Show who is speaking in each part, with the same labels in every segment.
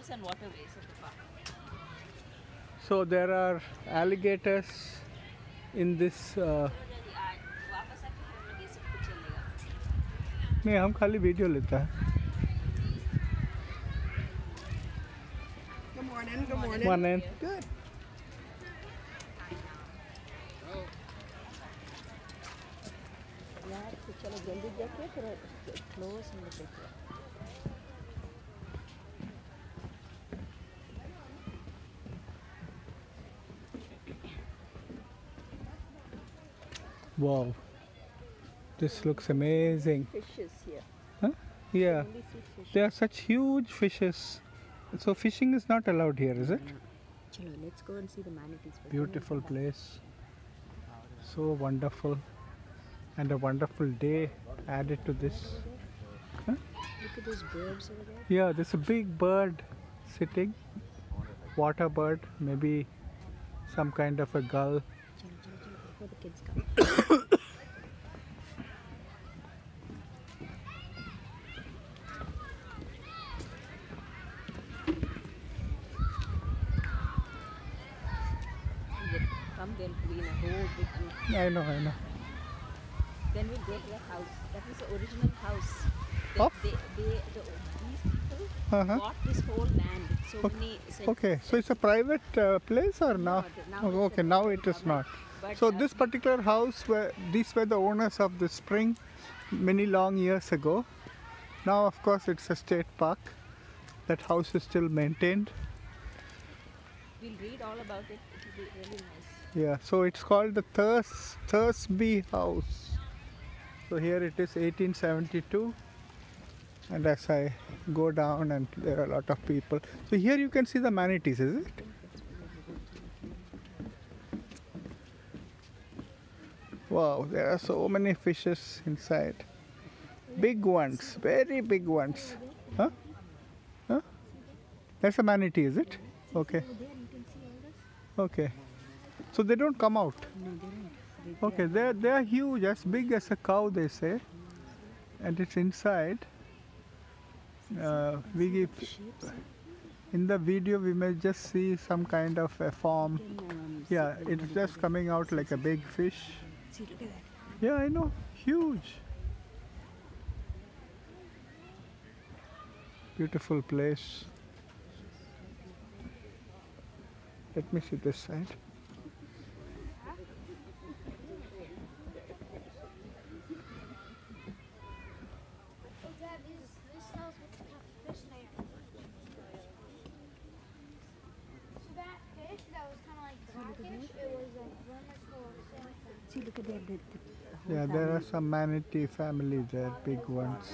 Speaker 1: rivers and waterways at the park.
Speaker 2: So there are alligators in this.
Speaker 1: वापस आके फिर हम लोग ये सब कुछ चलेगा.
Speaker 2: नहीं, हम खाली वीडियो लेता है.
Speaker 3: Good morning. Good morning.
Speaker 2: Morning.
Speaker 3: Good.
Speaker 1: यार तो चलो जल्दी जाके फिर क्लोज हम लोग देखते हैं.
Speaker 2: Wow, this looks amazing.
Speaker 1: Fishes here.
Speaker 2: Huh? Yeah,
Speaker 1: Only see fish.
Speaker 2: they are such huge fishes. So fishing is not allowed here, is it?
Speaker 1: Chalo, let's go and see the manatees. first.
Speaker 2: Beautiful place. So wonderful. And a wonderful day added to this. Huh?
Speaker 1: Look at those birds over there.
Speaker 2: Yeah, there's a big bird sitting. Water bird, maybe some kind of a gull.
Speaker 1: Chalo, chalo, chalo, before the kids come. Come, they'll be in a whole big group.
Speaker 2: I know, I know.
Speaker 1: Then we'll go to the house. That was the original house.
Speaker 2: Of?
Speaker 1: These people
Speaker 2: Uh-huh.
Speaker 1: bought this whole land. So many.
Speaker 2: Okay, so it's a private place or now?
Speaker 1: now
Speaker 2: Oh,
Speaker 1: it's
Speaker 2: okay,
Speaker 1: a
Speaker 2: now it is not.
Speaker 1: But,
Speaker 2: So this particular house, these were the owners of the spring many long years ago. Now, of course, it's a state park. That house is still maintained.
Speaker 1: We'll read all about it. It will be really nice.
Speaker 2: Yeah, so it's called the Thursby House. So here it is 1872. And as I go down, and there are a lot of people. So here you can see the manatees, is it? Wow, there are so many fishes inside. Big ones, very big ones. Huh? Huh? That's a manatee, is it? Okay.
Speaker 1: Over there you can see all this.
Speaker 2: Okay. So they don't come out.
Speaker 1: No, they don't.
Speaker 2: Okay, they are huge, as big as a cow, they say, and it's inside. We give, in the video we may just see some kind of a form. Yeah, it's just coming out like a big fish.
Speaker 1: See, look at that.
Speaker 2: Yeah, I know, huge. Beautiful place. Let me see this side.
Speaker 1: See, look at that.
Speaker 2: Yeah, there are some manatee family there, big ones.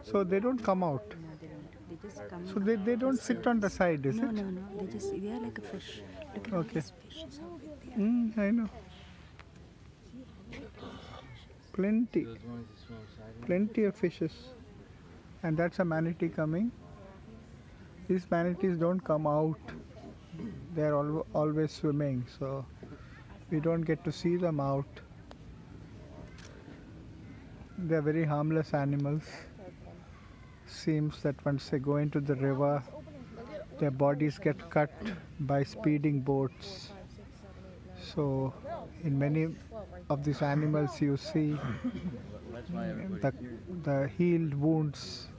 Speaker 2: So they don't come out.
Speaker 1: No, they don't. They just come.
Speaker 2: So they don't sit on the side, is
Speaker 1: No,
Speaker 2: it?
Speaker 1: no, no. They are like a fish. Look at all
Speaker 2: Okay.
Speaker 1: these fishes. How big they are.
Speaker 2: I know. Plenty. Plenty of fishes. And that's a manatee coming. These manatees don't come out. They're always swimming, so we don't get to see them out. They're very harmless animals. Seems that once they go into the river, their bodies get cut by speeding boats. So in many of these animals you see the healed wounds.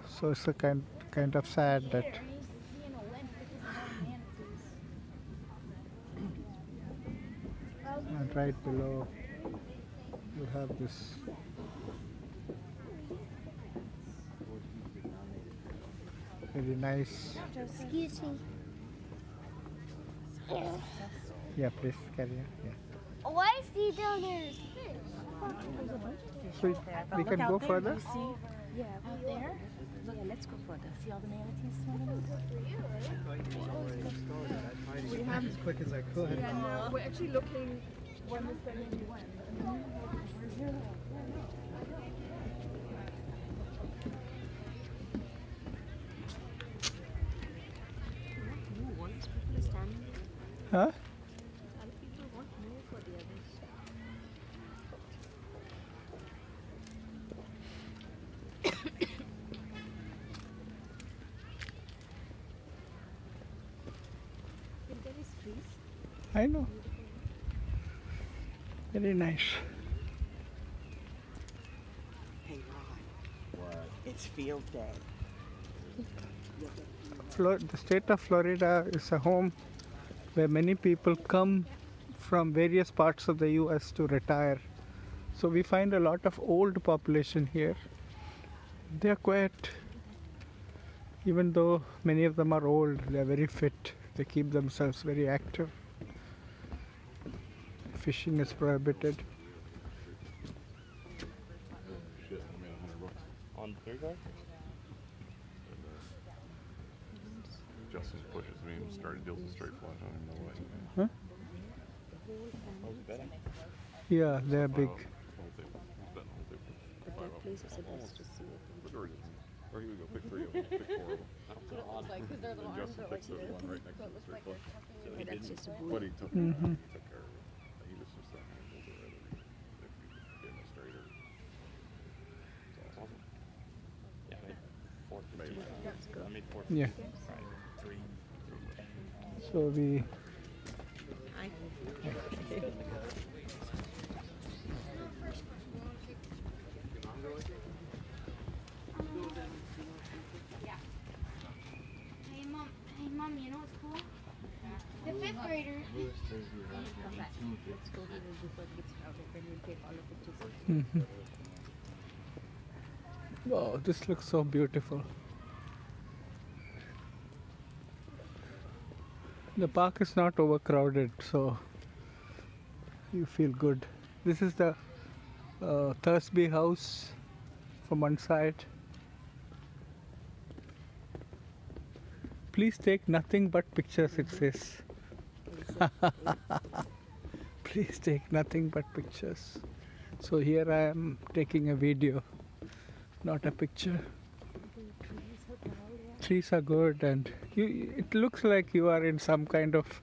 Speaker 2: So it's a kind of sad that. And right below you have this very nice.
Speaker 4: Excuse me.
Speaker 2: Yeah, please carry on. Yeah.
Speaker 4: Why is he down there?
Speaker 2: So we can go further.
Speaker 1: Yeah, out there. Yeah, let's go further. See all the manatees swimming?
Speaker 2: As quick as I could.
Speaker 3: We're actually looking when this thing went.
Speaker 1: No, all these people are standing there.
Speaker 2: Huh?
Speaker 1: Other people won't move for the others.
Speaker 2: I know. Very nice.
Speaker 5: Hey, Ron. What? It's field day.
Speaker 2: The state of Florida is a home where many people come from various parts of the US to retire. So we find a lot of old population here. They are quite, even though many of them are old, they are very fit. They keep themselves very active. Fishing is prohibited.
Speaker 6: Shit, I made $100 on the 3 Justin pushes me and started deals with straight flush. I don't even know what.
Speaker 2: Huh?
Speaker 6: Oh, is it betting?
Speaker 2: Yeah, they are big.
Speaker 1: But that place is the best to see it.
Speaker 6: Or he would go pick 3 of them, pick 4 of them.
Speaker 1: Like, because they're the
Speaker 6: And
Speaker 1: arms
Speaker 6: Justin
Speaker 1: are like
Speaker 6: picks the
Speaker 1: here.
Speaker 6: one right next to the straight flush.
Speaker 1: So that's just a
Speaker 6: But
Speaker 1: bullet.
Speaker 6: he took,
Speaker 2: Mhm.
Speaker 6: he took care of it. He was just that handles it right. If you gave him a straighter. It's awesome.
Speaker 7: Yeah, I made 450.
Speaker 6: Maybe.
Speaker 7: I made 450.
Speaker 2: Yeah.
Speaker 7: Friday. 3.
Speaker 2: So we
Speaker 4: Hey mom, you know what's cool? The 5th grader.
Speaker 1: Let's go here before it gets crowded. Then we'll take all the pictures.
Speaker 2: Wow, this looks so beautiful. The park is not overcrowded, so you feel good. This is the Thursby House from one side. Please take nothing but pictures, it says. Please take nothing but pictures. So here I am taking a video, not a picture. Trees are good, and it looks like you are in some kind of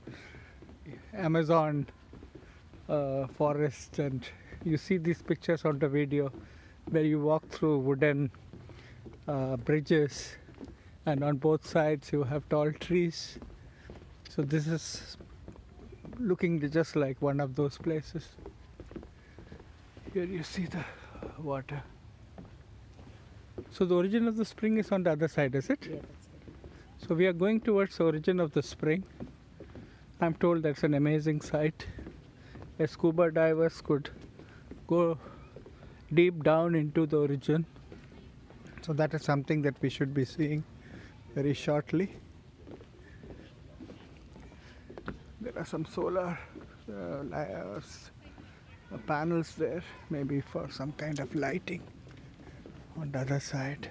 Speaker 2: Amazon forest, and you see these pictures on the video where you walk through wooden bridges, and on both sides you have tall trees. So this is looking just like one of those places. Here you see the water. So the origin of the spring is on the other side, is it?
Speaker 1: Yeah, that's it.
Speaker 2: So we are going towards the origin of the spring. I'm told that's an amazing sight. A scuba divers could go deep down into the origin. So that is something that we should be seeing very shortly. There are some solar panels there, maybe for some kind of lighting on the other side.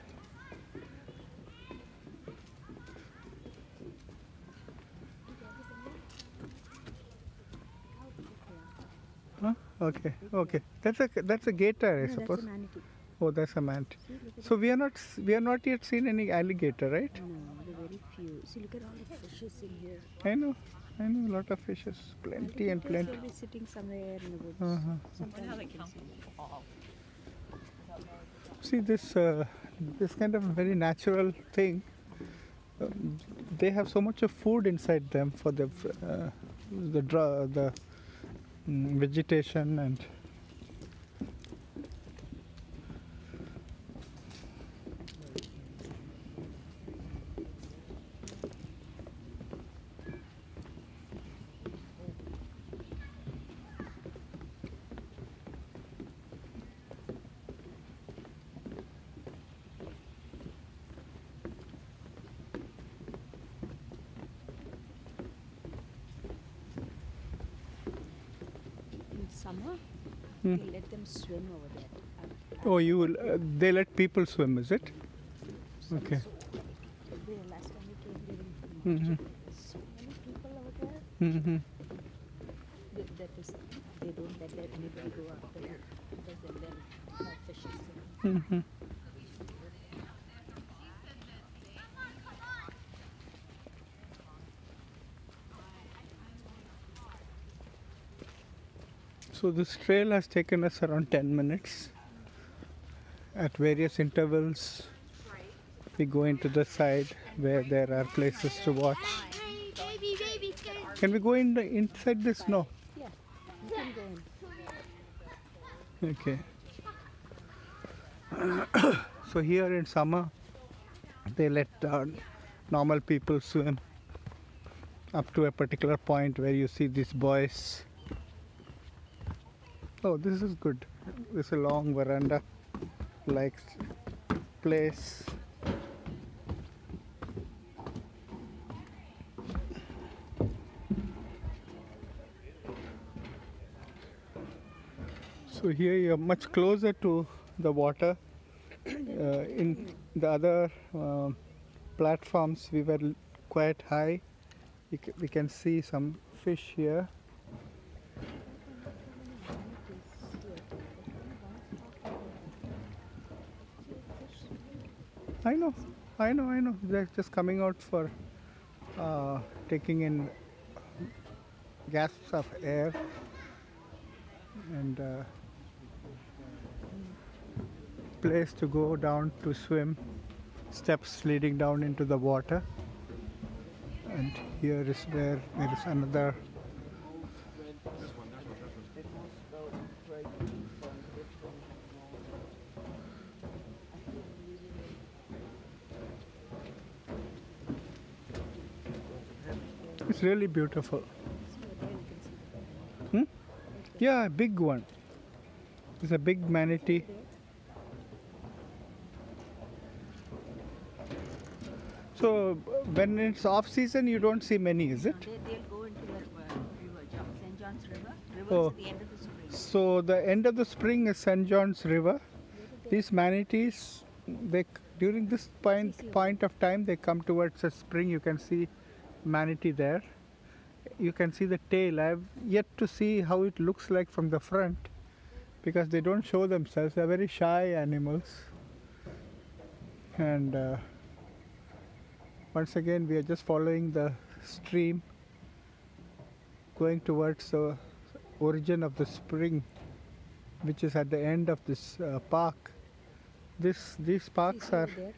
Speaker 2: Huh? Okay, okay. That's a gator, I suppose.
Speaker 1: That's a manatee.
Speaker 2: Oh, that's a manatee.
Speaker 1: See, look at
Speaker 2: So we are not yet seen any alligator, right?
Speaker 1: no, they're very few. See, look at all the fishes in here.
Speaker 2: I know a lot of fishes, plenty and plenty.
Speaker 1: They'll be sitting somewhere in the woods.
Speaker 2: Uh-huh.
Speaker 1: Sometimes you can see them.
Speaker 2: See this kind of very natural thing. They have so much of food inside them for the vegetation and.
Speaker 1: In summer,
Speaker 2: Hmm.
Speaker 1: they let them swim over there.
Speaker 2: Oh, you will. They let people swim, is it? Okay.
Speaker 1: Last time we came during March,
Speaker 2: Mm-hmm.
Speaker 1: so many people over there.
Speaker 2: Mm-hmm.
Speaker 1: They don't let anybody go out there because then they'll have fishes.
Speaker 2: Mm-hmm. So this trail has taken us around 10 minutes. At various intervals, we go into the side where there are places to watch.
Speaker 4: Hey, baby, baby,
Speaker 2: Can we go inside this? No.
Speaker 1: Yeah, you can go in.
Speaker 2: Okay. So here in summer, they let normal people swim up to a particular point where you see these boys. Oh, this is good. This is a long veranda like place. So here you're much closer to the water. In the other platforms we were quite high. We can see some fish here. I know. They're just coming out for taking in gasps of air and place to go down to swim, steps leading down into the water. And here is where there is another it's really beautiful. Yeah, a big one. It's a big manatee. So when it's off season, you don't see many, is it?
Speaker 1: They'll go into the river, St. John's River. River
Speaker 2: Oh.
Speaker 1: is at the end of the spring.
Speaker 2: So the end of the spring is St. John's River. These manatees, during this point of time, they come towards the spring. You can see manatee there. You can see the tail. I've yet to see how it looks like from the front because they don't show themselves. They're very shy animals. And once again, we are just following the stream, going towards the origin of the spring, which is at the end of this park. These parks are
Speaker 1: There.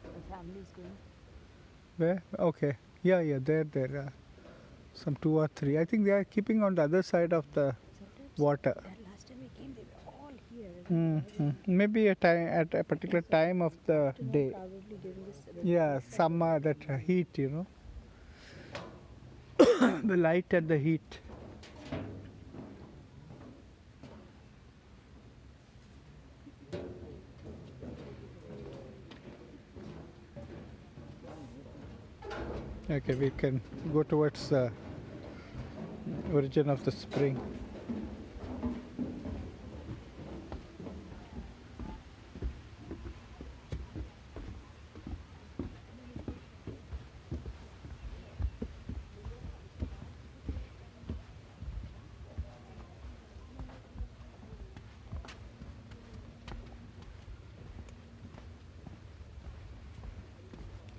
Speaker 1: The family is going.
Speaker 2: where? Okay, yeah, there. Some 2 or 3. I think they are keeping on the other side of the water.
Speaker 1: Last time we came, they were all here.
Speaker 2: Maybe at a particular time of the day.
Speaker 1: Probably during this.
Speaker 2: Yeah, summer, that heat, the light and the heat. Okay, we can go towards the origin of the spring.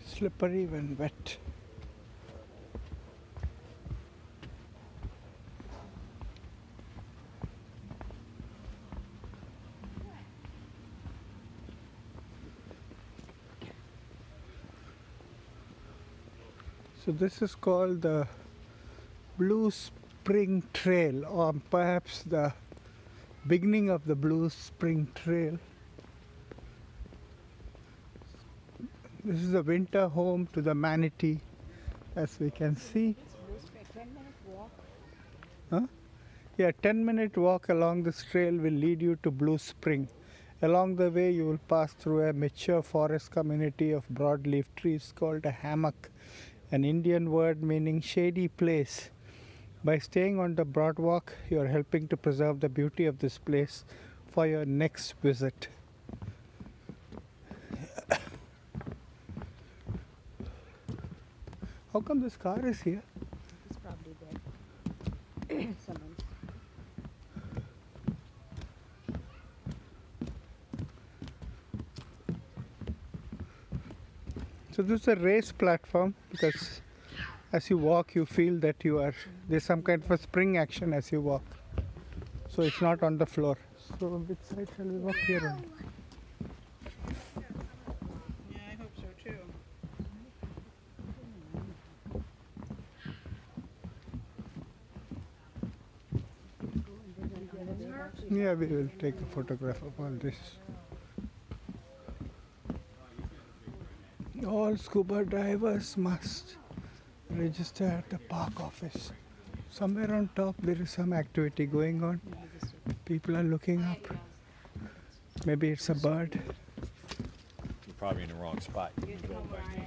Speaker 2: Slippery when wet. So this is called the Blue Spring Trail, or perhaps the beginning of the Blue Spring Trail. This is the winter home to the manatee, as we can see.
Speaker 1: 10-minute walk.
Speaker 2: Huh? Yeah, 10-minute walk along this trail will lead you to Blue Spring. Along the way, you will pass through a mature forest community of broadleaf trees called a hammock, an Indian word meaning shady place. By staying on the broad walk, you are helping to preserve the beauty of this place for your next visit. How come this car is here?
Speaker 1: It's probably there. Someone's.
Speaker 2: So this is a race platform because as you walk you feel that there's some kind of a spring action as you walk. So it's not on the floor. So which side shall we walk here on?
Speaker 3: Yeah, I hope so too.
Speaker 2: Yeah, we will take a photograph of all this. All scuba divers must register at the park office. Somewhere on top there is some activity going on. People are looking up. Maybe it's a bird.
Speaker 6: You're probably in the wrong spot. You can go back in.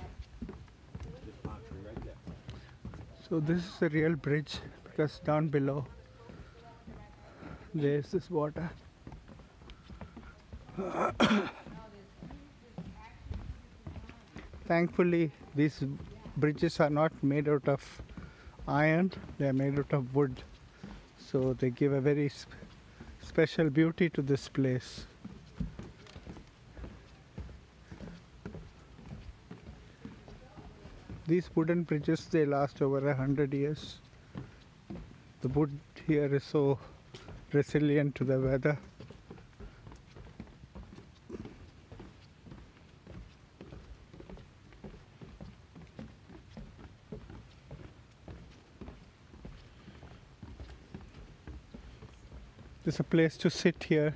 Speaker 2: So this is the real bridge because down below there is this water. Thankfully, these bridges are not made out of iron, they are made out of wood. So they give a very special beauty to this place. These wooden bridges, they last over 100 years. The wood here is so resilient to the weather. There's a place to sit here.